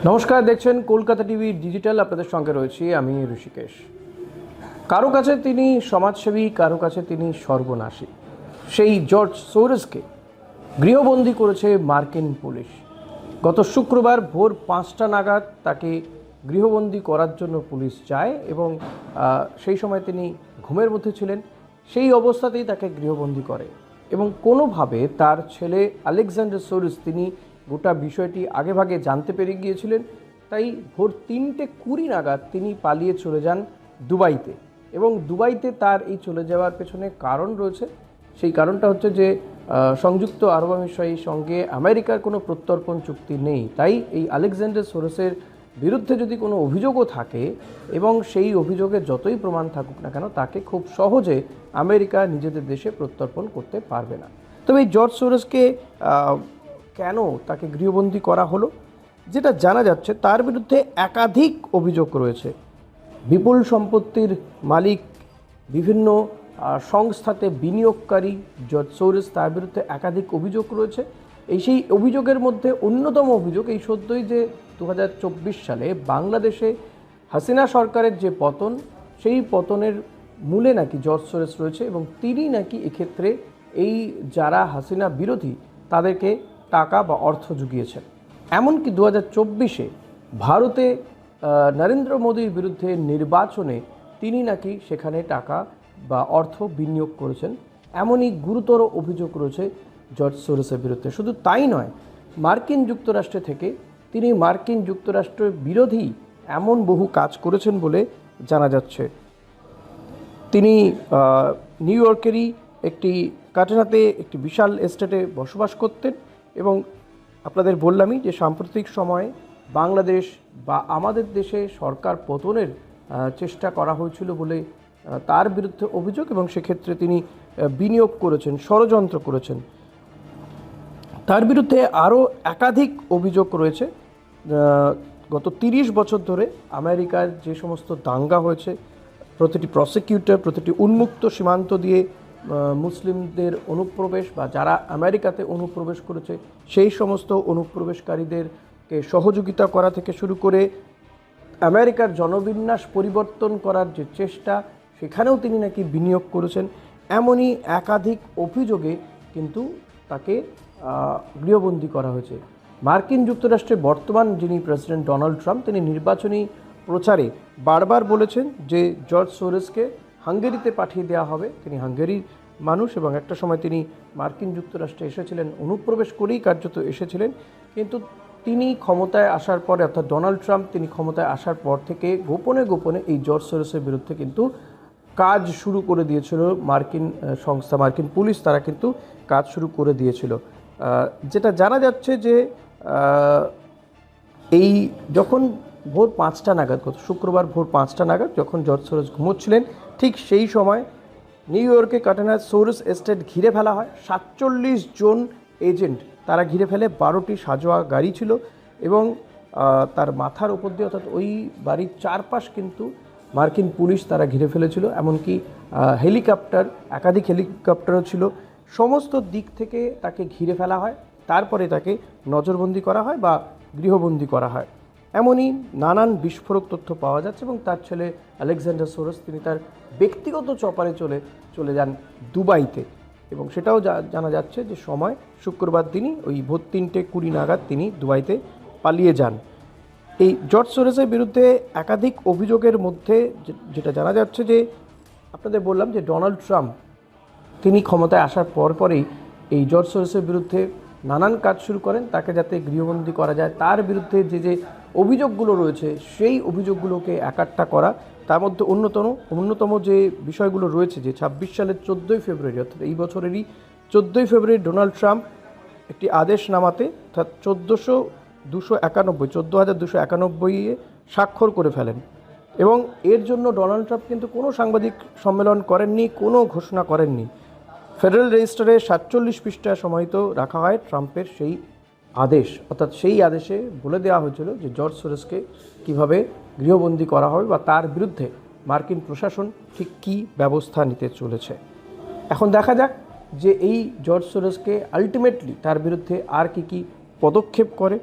নমস্কার, দেখছেন Kolkata TV digital. আপনাদের সঙ্গে রয়েছি আমি ঋষিকেশ। কারো কাছে তিনি সমাজসেবী, কারো কাছে তিনি সর্বনাশী। সেই জর্জ সোরসকে গৃহবন্দী করেছে মার্কিন পুলিশ। গত শুক্রবার ভোর 5টা নাগাদ তাকে গৃহবন্দী করার জন্য পুলিশ যায় এবং সেই সময় তিনি ঘুমের মধ্যে ছিলেন। সেই অবস্থাতেই তাকে গৃহবন্দী করে এবং কোনোভাবে তার ছেলে আলেকজান্ডার সোরস তিনি গোটা বিষয়টি আগেভাগে জানতে পেরে গিয়েছিলেন। তাই ভোর 3:20 নাগাদ তিনি পালিয়ে চলে যান দুবাইতে। এবং দুবাইতে তার এই চলে যাওয়ার পেছনে কারণ রয়েছে। সেই কারণটা হচ্ছে যে সংযুক্ত আরব আমিরাতের সঙ্গে আমেরিকার কোনো প্রত্যর্পণ চুক্তি নেই। তাই এই আলেকজান্ডার সোরসের বিরুদ্ধে যদি কোনো অভিযোগও থাকে এবং সেই অভিযোগে যতই প্রমাণ থাকুক না কেন, তাকে খুব সহজে আমেরিকা নিজেদের দেশে প্রত্যর্পণ করতে পারবে না। তবে এই জর্জ সোরসকে কেন তাকে গৃহবন্দী করা হলো, যেটা জানা যাচ্ছে তার বিরুদ্ধে একাধিক অভিযোগ রয়েছে। বিপুল সম্পত্তির মালিক, বিভিন্ন সংস্থাতে বিনিয়োগকারী জর্জ সোরস, তার বিরুদ্ধে একাধিক অভিযোগ রয়েছে। সেই অভিযোগের মধ্যে অন্যতম অভিযোগ এই সদ্যই যে 2024 সালে বাংলাদেশে হাসিনা সরকারের যে পতন, সেই পতনের মূলে নাকি জর্জ সোরস রয়েছে এবং তিনি নাকি এক্ষেত্রে এই যারা হাসিনা বিরোধী তাদেরকে টাকা বা অর্থ জুগিয়েছেন। এমনকি 2024-এ ভারতে নরেন্দ্র মোদীর বিরুদ্ধে নির্বাচনে তিনি নাকি সেখানে টাকা বা অর্থ বিনিয়োগ করেছেন। এমনই গুরুতর অভিযোগ রয়েছে জর্জ সোরসের বিরুদ্ধে। শুধু তাই নয়, মার্কিন যুক্তরাষ্ট্র থেকে তিনি মার্কিন যুক্তরাষ্ট্রের বিরোধী এমন বহু কাজ করেছেন বলে জানা যাচ্ছে। তিনি নিউ ইয়র্কেরই একটি কাটনাতে একটি বিশাল এস্টেটে বসবাস করতেন এবং আপনাদের বললামই যে সাম্প্রতিক সময়ে বাংলাদেশ বা আমাদের দেশে সরকার পতনের চেষ্টা করা হয়েছিল বলে তার বিরুদ্ধে অভিযোগ এবং সেক্ষেত্রে তিনি বিনিয়োগ করেছেন, ষড়যন্ত্র করেছেন। তার বিরুদ্ধে আরও একাধিক অভিযোগ রয়েছে। গত 30 বছর ধরে আমেরিকার যে সমস্ত দাঙ্গা হয়েছে, প্রতিটি প্রসিকিউটর, প্রতিটি উন্মুক্ত সীমান্ত দিয়ে মুসলিমদের অনুপ্রবেশ বা যারা আমেরিকাতে অনুপ্রবেশ করেছে সেই সমস্ত অনুপ্রবেশকারীদেরকে সহযোগিতা করা থেকে শুরু করে আমেরিকার জনবিন্যাস পরিবর্তন করার যে চেষ্টা, সেখানেও তিনি নাকি বিনিয়োগ করেছেন। এমনই একাধিক অভিযোগে কিন্তু তাকে গৃহবন্দী করা হয়েছে। মার্কিন যুক্তরাষ্ট্রের বর্তমান যিনি প্রেসিডেন্ট ডোনাল্ড ট্রাম্প, তিনি নির্বাচনী প্রচারে বারবার বলেছেন যে জর্জ সোরসকে হাঙ্গেরিতে পাঠিয়ে দেওয়া হবে। তিনি হাঙ্গেরির মানুষ এবং একটা সময় তিনি মার্কিন যুক্তরাষ্ট্রে এসেছিলেন, অনুপ্রবেশ করেই কার্যত এসেছিলেন। কিন্তু তিনি ক্ষমতায় আসার পরে, অর্থাৎ ডোনাল্ড ট্রাম্প তিনি ক্ষমতায় আসার পর থেকে গোপনে গোপনে এই জর্জ সোরসের বিরুদ্ধে কিন্তু কাজ শুরু করে দিয়েছিল মার্কিন সংস্থা, মার্কিন পুলিশ, তারা কিন্তু কাজ শুরু করে দিয়েছিল। যেটা জানা যাচ্ছে যে এই যখন ভোর 5টা নাগাদ, গত শুক্রবার ভোর 5টা নাগাদ যখন জর্জ সোরস ঘুমোচ্ছিলেন, ঠিক সেই সময় নিউ ইয়র্কে কাটনার সোরস এস্টেট ঘিরে ফেলা হয়। 47 জন এজেন্ট তারা ঘিরে ফেলে। 12টি সাজোয়া গাড়ি ছিল এবং তার মাথার উপর দিয়ে, অর্থাৎ ওই বাড়ির চারপাশ কিন্তু মার্কিন পুলিশ তারা ঘিরে ফেলেছিল। এমনকি হেলিকপ্টার, একাধিক হেলিকপ্টারও ছিল। সমস্ত দিক থেকে তাকে ঘিরে ফেলা হয়, তারপরে তাকে নজরবন্দি করা হয় বা গৃহবন্দী করা হয়। এমনই নানান বিস্ফোরক তথ্য পাওয়া যাচ্ছে এবং তার ছেলে আলেকজান্ডার সোরস তিনি তার ব্যক্তিগত চপারে চলে যান দুবাইতে এবং সেটাও জানা যাচ্ছে যে সময় শুক্রবার দিনই ওই ভোর 3:20 নাগাদ তিনি দুবাইতে পালিয়ে যান। এই জর্জ সোরসের বিরুদ্ধে একাধিক অভিযোগের মধ্যে যেটা জানা যাচ্ছে যে আপনাদের বললাম যে ডোনাল্ড ট্রাম্প তিনি ক্ষমতায় আসার পরেই এই জর্জ সোরসের বিরুদ্ধে নানান কাজ শুরু করেন, তাকে যাতে গৃহবন্দী করা যায়। তার বিরুদ্ধে যে অভিযোগগুলো রয়েছে সেই অভিযোগগুলোকে একাট্টা করা। তার মধ্যে অন্যতম যে বিষয়গুলো রয়েছে যে 26 সালের 14ই ফেব্রুয়ারি, অর্থাৎ এই বছরেরই 14ই ফেব্রুয়ারি ডোনাল্ড ট্রাম্প একটি আদেশ নামাতে, অর্থাৎ 14,291 স্বাক্ষর করে ফেলেন এবং এর জন্য ডোনাল্ড ট্রাম্প কিন্তু কোনো সাংবাদিক সম্মেলন করেননি, কোনো ঘোষণা করেননি। ফেডারেল রেজিস্টারে 47 পৃষ্ঠায় সমাহিত রাখা হয় ট্রাম্পের সেই আদেশ। অর্থাৎ সেই আদেশে বলে দেওয়া হয়েছিল যে জর্জ সোরসকে কীভাবে গৃহবন্দী করা হবে বা তার বিরুদ্ধে মার্কিন প্রশাসন ঠিক কী ব্যবস্থা নিতে চলেছে। এখন দেখা যাক যে এই জর্জ সোরসকে আলটিমেটলি তার বিরুদ্ধে আর কি পদক্ষেপ করে।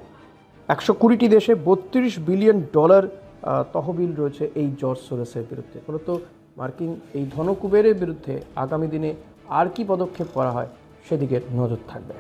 120টি দেশে $32 বিলিয়ন তহবিল রয়েছে এই জর্জ সোরসের বিরুদ্ধে। মূলত মার্কিন এই ধনকুবেরের বিরুদ্ধে আগামী দিনে আর কি পদক্ষেপ করা হয় সেদিকে নজর থাকবে।